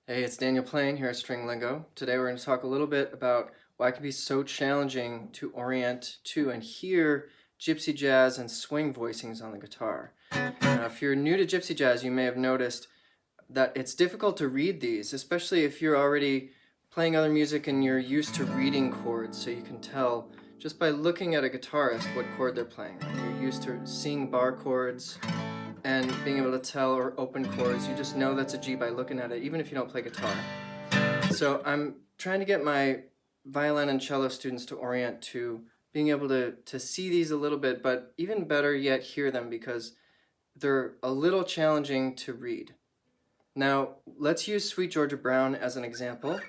Hey, it's Daniel Plain here at String Lingo. Today we're going to talk a little bit about why it can be so challenging to orient to and hear gypsy jazz and swing voicings on the guitar. Now, if you're new to gypsy jazz, you may have noticed that it's difficult to read these, especially if you're already playing other music and you're used to reading chords, so you can tell just by looking at a guitarist what chord they're playing. You're used to seeing bar chords and being able to tell, or open chords. You just know that's a G by looking at it, even if you don't play guitar. So I'm trying to get my violin and cello students to orient to being able to see these a little bit, but even better yet, hear them, because they're a little challenging to read. Now, let's use Sweet Georgia Brown as an example.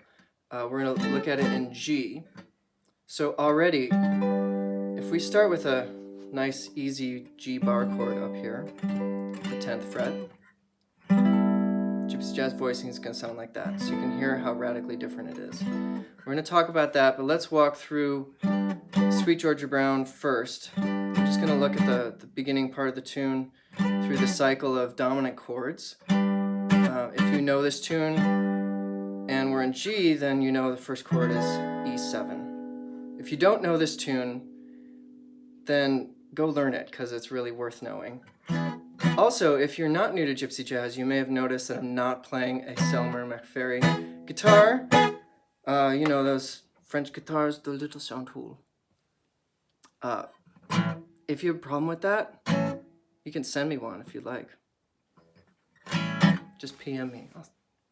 We're going to look at it in G. So already, if we start with a nice easy G bar chord up here, the 10th fret, Gypsy Jazz voicing is going to sound like that. So you can hear how radically different it is. We're going to talk about that, but let's walk through Sweet Georgia Brown first. I'm just going to look at the beginning part of the tune through the cycle of dominant chords. If you know this tune and we're in G, then you know the first chord is E7. If you don't know this tune, then go learn it, because it's really worth knowing. Also, if you're not new to gypsy jazz, you may have noticed that I'm not playing a Selmer McFerry guitar. You know, those French guitars, the little sound hole. If you have a problem with that, you can send me one if you'd like. Just PM me. I'll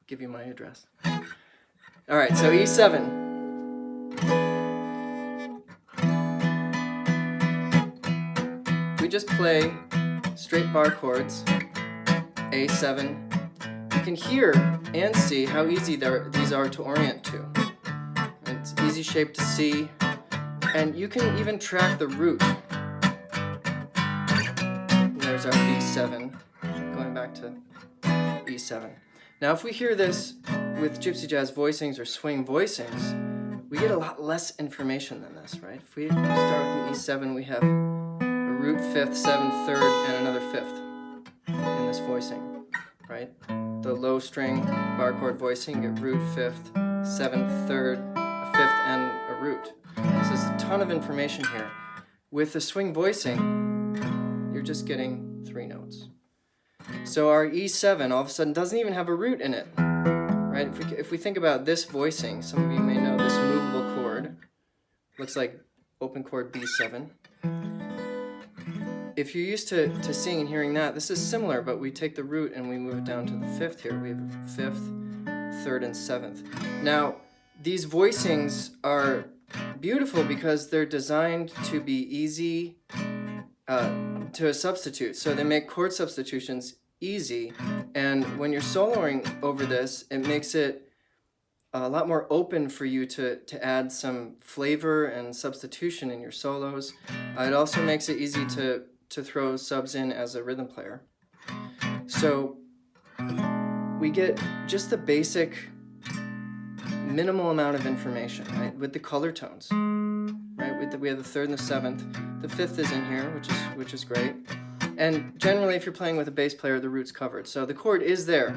give you my address. All right, so E7. We just play straight bar chords, A7. You can hear and see how easy these are to orient to. It's easy shape to see, and you can even track the root. And there's our B7, going back to E7. Now if we hear this with gypsy jazz voicings or swing voicings, we get a lot less information than this, right? If we start with an E7, we have a root 5th, 7th, 3rd, and another 5th in this voicing, right? The low string bar chord voicing, get root 5th, 7th, 3rd, a 5th, and a root. So there's a ton of information here. With the swing voicing, you're just getting 3 notes. So our E7 all of a sudden doesn't even have a root in it, right? If we think about this voicing, some of you may know this movable chord. Looks like open chord B7. If you're used to seeing and hearing that, this is similar, but we take the root and we move it down to the 5th here. We have 5th, 3rd, and 7th. Now, these voicings are beautiful because they're designed to be easy to substitute. So they make chord substitutions easy, and when you're soloing over this, it makes it a lot more open for you to add some flavor and substitution in your solos. It also makes it easy to throw subs in as a rhythm player. So we get just the basic minimal amount of information, right? With the color tones, right? We have the 3rd and the 7th. The 5th is in here, which is great. And generally, if you're playing with a bass player, the root's covered. So the chord is there.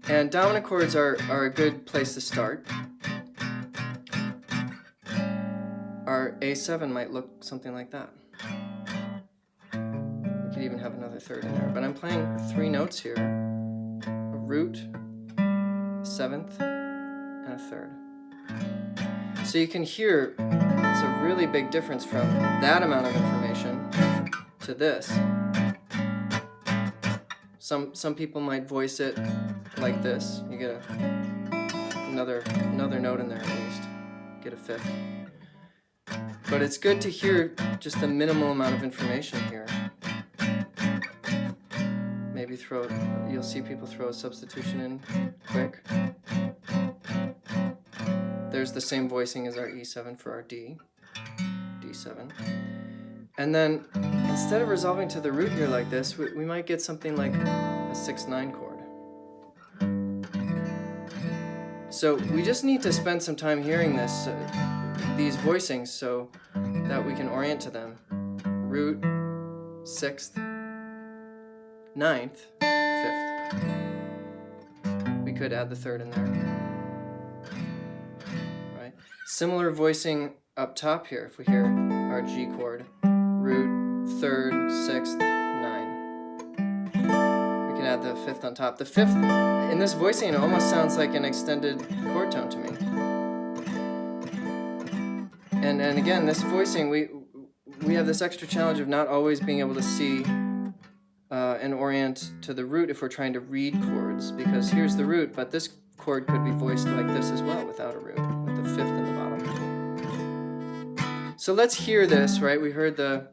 And dominant chords are a good place to start. Our A7 might look something like that. We could even have another 3rd in there. But I'm playing 3 notes here. A root, 7th, and a 3rd. So you can hear it's a really big difference from that amount of information to this. Some people might voice it like this. You get another note in there at least. Get a 5th. But it's good to hear just the minimal amount of information here. Maybe you'll see people throw a substitution in quick. There's the same voicing as our E7 for our D, D7. And then, instead of resolving to the root here like this, we might get something like a 6-9 chord. So we just need to spend some time hearing these voicings, so that we can orient to them. Root, 6th, 9th, 5th. We could add the third in there. Right? Similar voicing up top here. If we hear our G chord, root, third, sixth, nine. We can add the fifth on top. The fifth in this voicing almost sounds like an extended chord tone to me. And again, this voicing, we have this extra challenge of not always being able to see and orient to the root if we're trying to read chords, because here's the root, but this chord could be voiced like this as well without a root, with the fifth in the bottom. So let's hear this, right? We heard the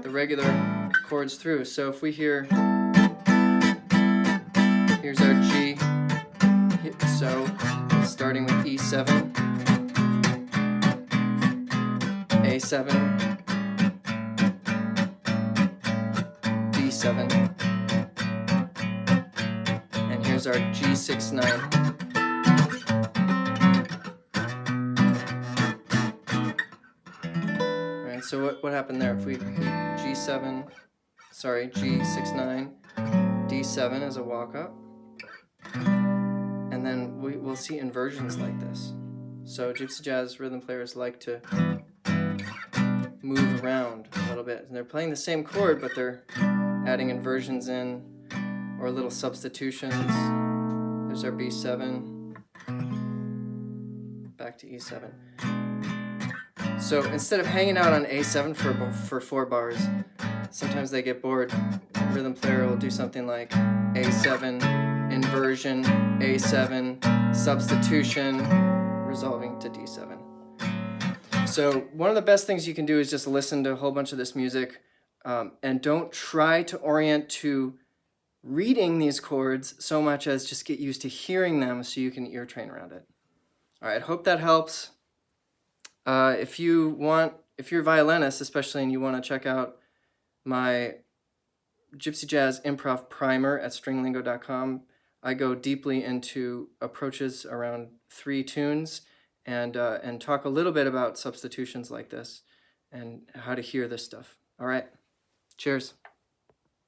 regular chords through. So if we hear, here's our G, so starting with E7, A7, D7, and here's our G6-9. Right, so what happened there? If we G7, sorry, G6-9, D7 as a walk up, and then we'll see inversions like this. So Gypsy Jazz rhythm players like to move around a little bit. And they're playing the same chord, but they're adding inversions in, or little substitutions. There's our B7, back to E7. So instead of hanging out on A7 for 4 bars, sometimes they get bored. The rhythm player will do something like A7, inversion, A7, substitution, resolving to D7. So one of the best things you can do is just listen to a whole bunch of this music, and don't try to orient to reading these chords so much as just get used to hearing them so you can ear train around it. All right, hope that helps. If you're a violinist especially, and you want to check out my Gypsy Jazz Improv Primer at stringlingo.com, I go deeply into approaches around 3 tunes, and talk a little bit about substitutions like this and how to hear this stuff. All right, cheers.